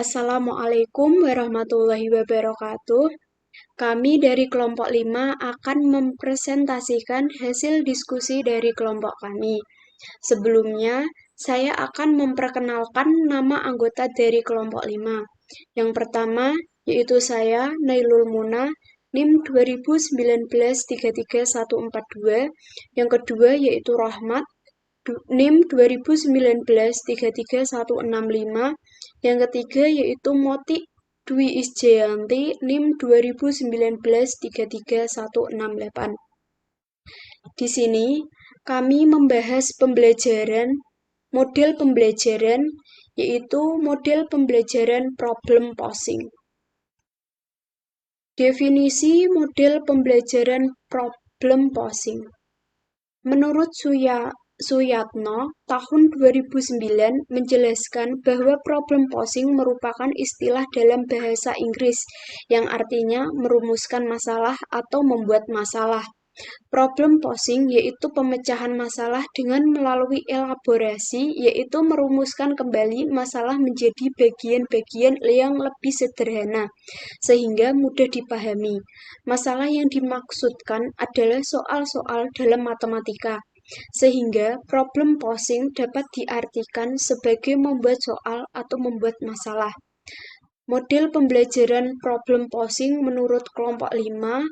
Assalamualaikum warahmatullahi wabarakatuh. Kami dari kelompok 5 akan mempresentasikan hasil diskusi dari kelompok kami. Sebelumnya, saya akan memperkenalkan nama anggota dari kelompok 5. Yang pertama, yaitu saya, Nailul Muna, NIM 2019-33142. Yang kedua, yaitu Rahmat, NIM 2019-33165. Yang ketiga yaitu Moti Dwi Isjayanti NIM 2019-33168. Di sini kami membahas model pembelajaran yaitu model pembelajaran problem posing. Definisi model pembelajaran problem posing. Menurut Suyatno, tahun 2009 menjelaskan bahwa problem posing merupakan istilah dalam bahasa Inggris yang artinya merumuskan masalah atau membuat masalah. Problem posing yaitu pemecahan masalah dengan melalui elaborasi, yaitu merumuskan kembali masalah menjadi bagian-bagian yang lebih sederhana, sehingga mudah dipahami. Masalah yang dimaksudkan adalah soal-soal dalam matematika, sehingga problem posing dapat diartikan sebagai membuat soal atau membuat masalah. Model pembelajaran problem posing menurut kelompok 5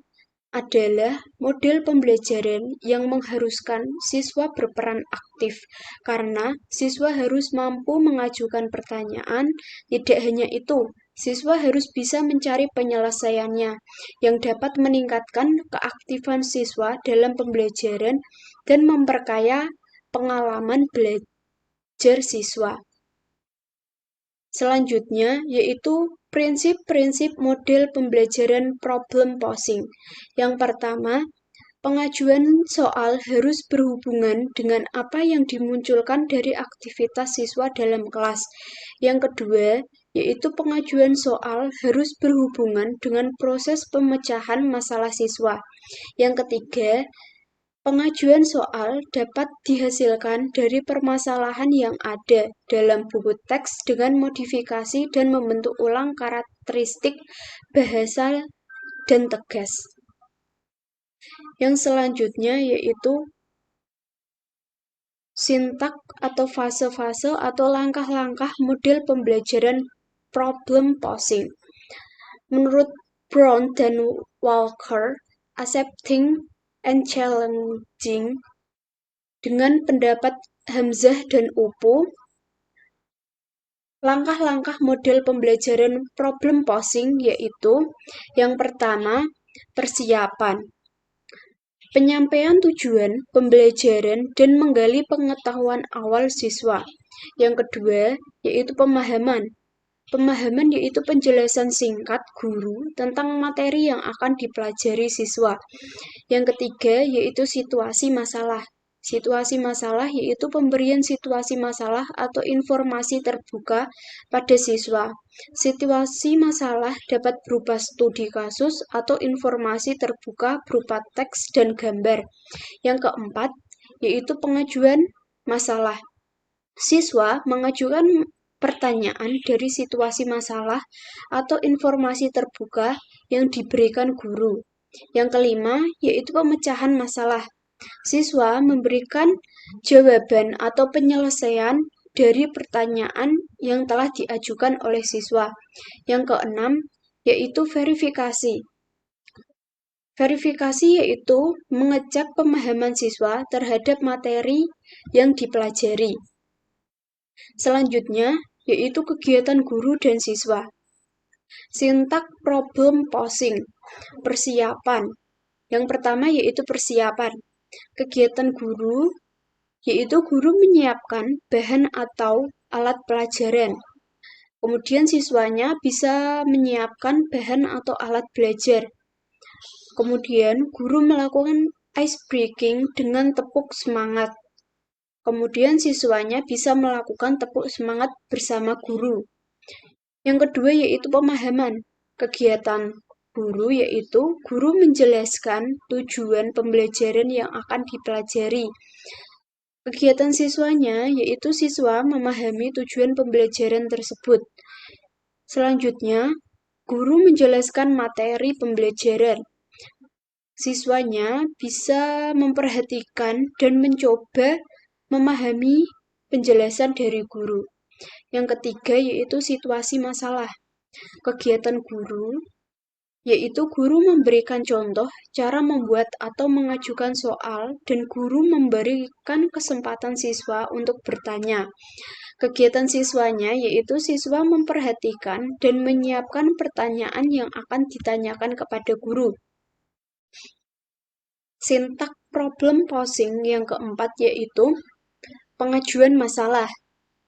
adalah model pembelajaran yang mengharuskan siswa berperan aktif, karena siswa harus mampu mengajukan pertanyaan. Tidak hanya itu, siswa harus bisa mencari penyelesaiannya, yang dapat meningkatkan keaktifan siswa dalam pembelajaran dan memperkaya pengalaman belajar siswa. Selanjutnya, yaitu prinsip-prinsip model pembelajaran problem posing. Yang pertama, pengajuan soal harus berhubungan dengan apa yang dimunculkan dari aktivitas siswa dalam kelas. Yang kedua, yaitu pengajuan soal harus berhubungan dengan proses pemecahan masalah siswa. Yang ketiga, pengajuan soal dapat dihasilkan dari permasalahan yang ada dalam buku teks dengan modifikasi dan membentuk ulang karakteristik bahasa dan tegas. Yang selanjutnya yaitu sintak atau fase-fase atau langkah-langkah model pembelajaran problem posing. Menurut Brown dan Walker, accepting and challenging, dengan pendapat Hamzah dan Upu, langkah-langkah model pembelajaran problem posing yaitu yang pertama, persiapan. Penyampaian tujuan pembelajaran dan menggali pengetahuan awal siswa. Yang kedua, yaitu pemahaman. Pemahaman yaitu penjelasan singkat guru tentang materi yang akan dipelajari siswa. Yang ketiga, yaitu situasi masalah. Situasi masalah yaitu pemberian situasi masalah atau informasi terbuka pada siswa. Situasi masalah dapat berupa studi kasus atau informasi terbuka berupa teks dan gambar. Yang keempat, yaitu pengajuan masalah. Siswa mengajukan pertanyaan dari situasi masalah atau informasi terbuka yang diberikan guru. Yang kelima, yaitu pemecahan masalah. Siswa memberikan jawaban atau penyelesaian dari pertanyaan yang telah diajukan oleh siswa. Yang keenam, yaitu verifikasi. Verifikasi yaitu mengecek pemahaman siswa terhadap materi yang dipelajari. Selanjutnya, yaitu kegiatan guru dan siswa. Sintak problem posing, persiapan. Yang pertama yaitu persiapan. Kegiatan guru yaitu guru menyiapkan bahan atau alat pelajaran. Kemudian siswanya bisa menyiapkan bahan atau alat belajar. Kemudian guru melakukan ice breaking dengan tepuk semangat. Kemudian siswanya bisa melakukan tepuk semangat bersama guru. Yang kedua yaitu pemahaman. Kegiatan guru yaitu guru menjelaskan tujuan pembelajaran yang akan dipelajari. Kegiatan siswanya yaitu siswa memahami tujuan pembelajaran tersebut. Selanjutnya, guru menjelaskan materi pembelajaran. Siswanya bisa memperhatikan dan mencoba memahami penjelasan dari guru. Yang ketiga yaitu situasi masalah. Kegiatan guru yaitu guru memberikan contoh cara membuat atau mengajukan soal dan guru memberikan kesempatan siswa untuk bertanya. Kegiatan siswanya yaitu siswa memperhatikan dan menyiapkan pertanyaan yang akan ditanyakan kepada guru. Sintak problem posing yang keempat yaitu pengajuan masalah.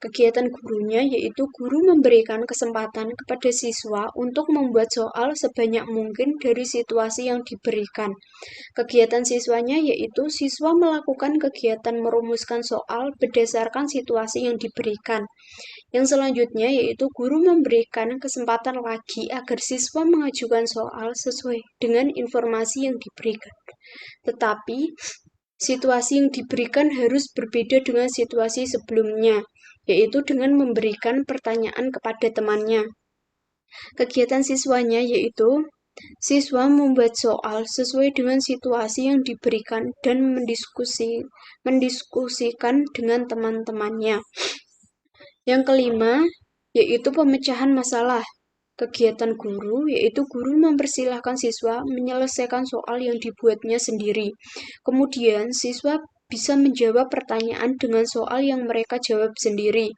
Kegiatan gurunya yaitu guru memberikan kesempatan kepada siswa untuk membuat soal sebanyak mungkin dari situasi yang diberikan. Kegiatan siswanya yaitu siswa melakukan kegiatan merumuskan soal berdasarkan situasi yang diberikan. Yang selanjutnya yaitu guru memberikan kesempatan lagi agar siswa mengajukan soal sesuai dengan informasi yang diberikan. Tetapi, situasi yang diberikan harus berbeda dengan situasi sebelumnya, yaitu dengan memberikan pertanyaan kepada temannya. Kegiatan siswanya yaitu siswa membuat soal sesuai dengan situasi yang diberikan dan mendiskusikan dengan teman-temannya. Yang kelima, yaitu pemecahan masalah. Kegiatan guru, yaitu guru mempersilahkan siswa menyelesaikan soal yang dibuatnya sendiri. Kemudian, siswa bisa menjawab pertanyaan dengan soal yang mereka jawab sendiri.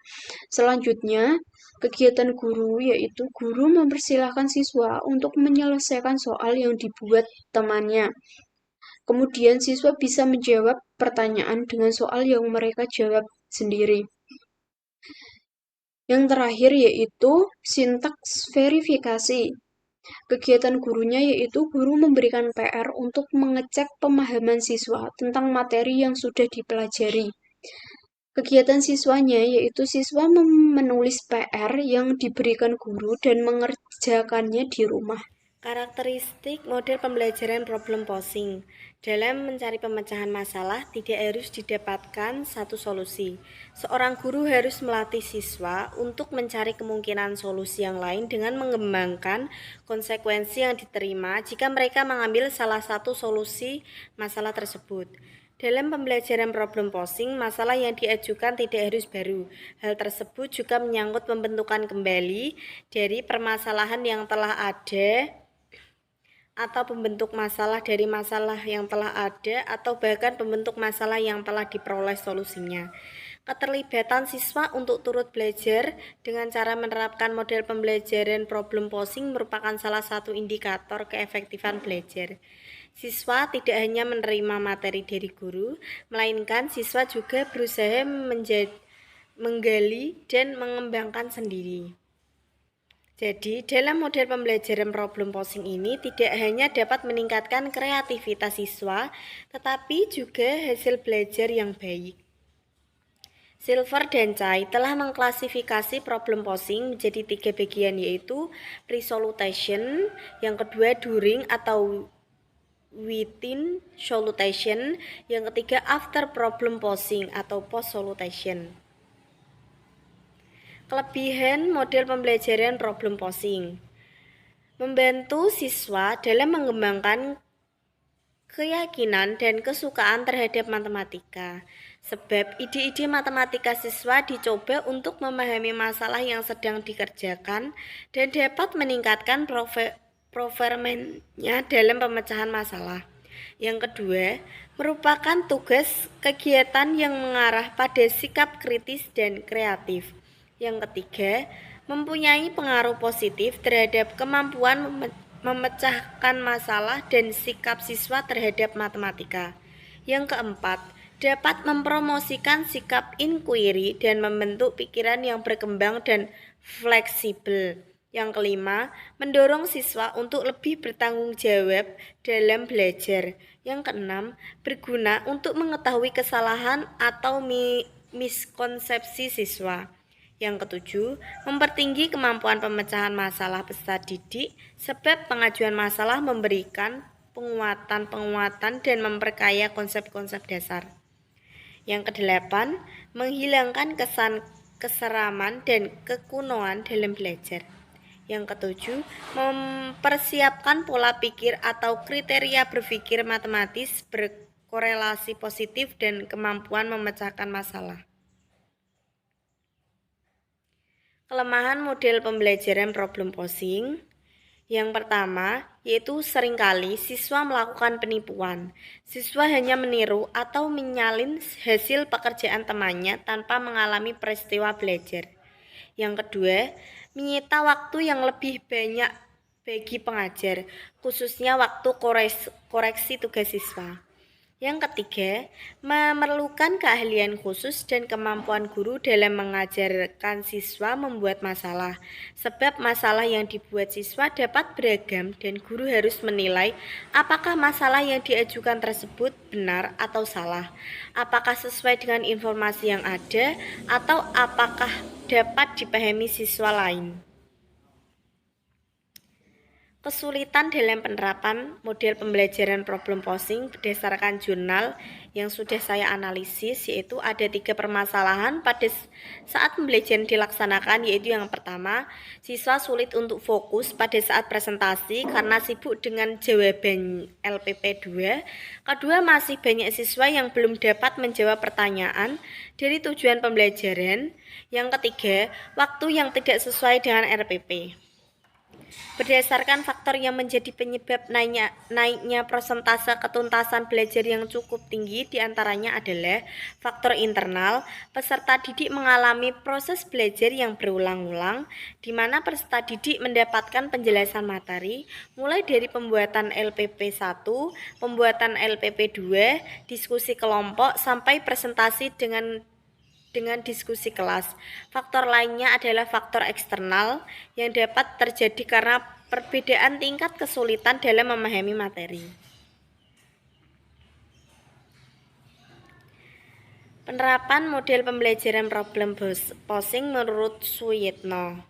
Selanjutnya, kegiatan guru, yaitu guru mempersilahkan siswa untuk menyelesaikan soal yang dibuat temannya. Kemudian, siswa bisa menjawab pertanyaan dengan soal yang mereka jawab sendiri. Yang terakhir yaitu sintaks verifikasi. Kegiatan gurunya yaitu guru memberikan PR untuk mengecek pemahaman siswa tentang materi yang sudah dipelajari. Kegiatan siswanya yaitu siswa menulis PR yang diberikan guru dan mengerjakannya di rumah. Karakteristik model pembelajaran problem posing. Dalam mencari pemecahan masalah, tidak harus didapatkan satu solusi. Seorang guru harus melatih siswa untuk mencari kemungkinan solusi yang lain dengan mengembangkan konsekuensi yang diterima jika mereka mengambil salah satu solusi masalah tersebut. Dalam pembelajaran problem posing, masalah yang diajukan tidak harus baru. Hal tersebut juga menyangkut pembentukan kembali dari permasalahan yang telah ada atau pembentuk masalah dari masalah yang telah ada atau bahkan pembentuk masalah yang telah diperoleh solusinya. Keterlibatan siswa untuk turut belajar dengan cara menerapkan model pembelajaran problem posing merupakan salah satu indikator keefektifan belajar. Siswa tidak hanya menerima materi dari guru, melainkan siswa juga berusaha menggali dan mengembangkan sendiri. Jadi, dalam model pembelajaran problem posing ini tidak hanya dapat meningkatkan kreativitas siswa, tetapi juga hasil belajar yang baik. Silver dan Chai telah mengklasifikasi problem posing menjadi 3 bagian yaitu pre-solution, yang kedua during atau within solution, yang ketiga after problem posing atau post-solution. Kelebihan model pembelajaran problem posing: membantu siswa dalam mengembangkan keyakinan dan kesukaan terhadap matematika. Sebab ide-ide matematika siswa dicoba untuk memahami masalah yang sedang dikerjakan dan dapat meningkatkan performanya dalam pemecahan masalah. Yang kedua, merupakan tugas kegiatan yang mengarah pada sikap kritis dan kreatif. Yang ketiga, mempunyai pengaruh positif terhadap kemampuan memecahkan masalah dan sikap siswa terhadap matematika. Yang keempat, dapat mempromosikan sikap inquiry dan membentuk pikiran yang berkembang dan fleksibel. Yang kelima, mendorong siswa untuk lebih bertanggung jawab dalam belajar. Yang keenam, berguna untuk mengetahui kesalahan atau miskonsepsi siswa. Yang ketujuh, mempertinggi kemampuan pemecahan masalah peserta didik, sebab pengajuan masalah memberikan penguatan dan memperkaya konsep-konsep dasar. Yang kedelapan, menghilangkan kesan keseraman dan kekunoan dalam belajar. Yang ketujuh, mempersiapkan pola pikir atau kriteria berpikir matematis berkorelasi positif dan kemampuan memecahkan masalah. Kelemahan model pembelajaran problem posing. Yang pertama, yaitu seringkali siswa melakukan penipuan. Siswa hanya meniru atau menyalin hasil pekerjaan temannya tanpa mengalami peristiwa belajar. Yang kedua, menyita waktu yang lebih banyak bagi pengajar, khususnya waktu koreksi tugas siswa. Yang ketiga, memerlukan keahlian khusus dan kemampuan guru dalam mengajarkan siswa membuat masalah. Sebab masalah yang dibuat siswa dapat beragam dan guru harus menilai apakah masalah yang diajukan tersebut benar atau salah. Apakah sesuai dengan informasi yang ada atau apakah dapat dipahami siswa lain. Kesulitan dalam penerapan model pembelajaran problem posing berdasarkan jurnal yang sudah saya analisis, yaitu ada 3 permasalahan pada saat pembelajaran dilaksanakan, yaitu yang pertama, siswa sulit untuk fokus pada saat presentasi karena sibuk dengan jawaban LPP 2. Kedua, masih banyak siswa yang belum dapat menjawab pertanyaan dari tujuan pembelajaran. Yang ketiga, waktu yang tidak sesuai dengan RPP. Berdasarkan faktor yang menjadi penyebab naiknya persentase ketuntasan belajar yang cukup tinggi diantaranya adalah faktor internal. Peserta didik mengalami proses belajar yang berulang-ulang, di mana peserta didik mendapatkan penjelasan materi mulai dari pembuatan LPP 1, pembuatan LPP 2, diskusi kelompok, sampai presentasi dengan diskusi kelas. Faktor lainnya adalah faktor eksternal yang dapat terjadi karena perbedaan tingkat kesulitan dalam memahami materi. Penerapan model pembelajaran problem posing menurut Suyitno.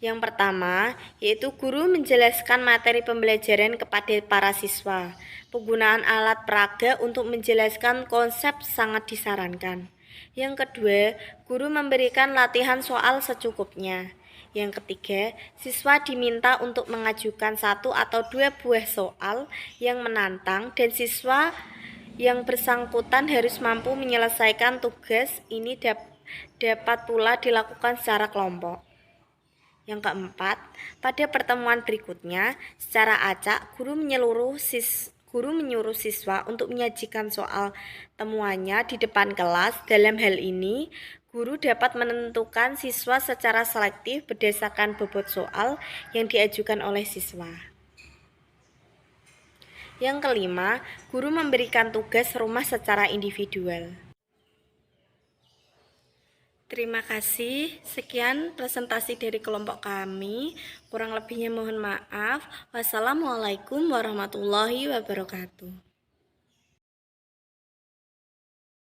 Yang pertama, yaitu guru menjelaskan materi pembelajaran kepada para siswa. Penggunaan alat peraga untuk menjelaskan konsep sangat disarankan. Yang kedua, guru memberikan latihan soal secukupnya. Yang ketiga, siswa diminta untuk mengajukan 1 atau 2 buah soal yang menantang dan siswa yang bersangkutan harus mampu menyelesaikan tugas ini dapat pula dilakukan secara kelompok. Yang keempat, pada pertemuan berikutnya, secara acak, guru menyuruh siswa untuk menyajikan soal temuannya di depan kelas. Dalam hal ini, guru dapat menentukan siswa secara selektif berdasarkan bobot soal yang diajukan oleh siswa. Yang kelima, guru memberikan tugas rumah secara individual. Terima kasih. Sekian presentasi dari kelompok kami. Kurang lebihnya mohon maaf. Wassalamualaikum warahmatullahi wabarakatuh.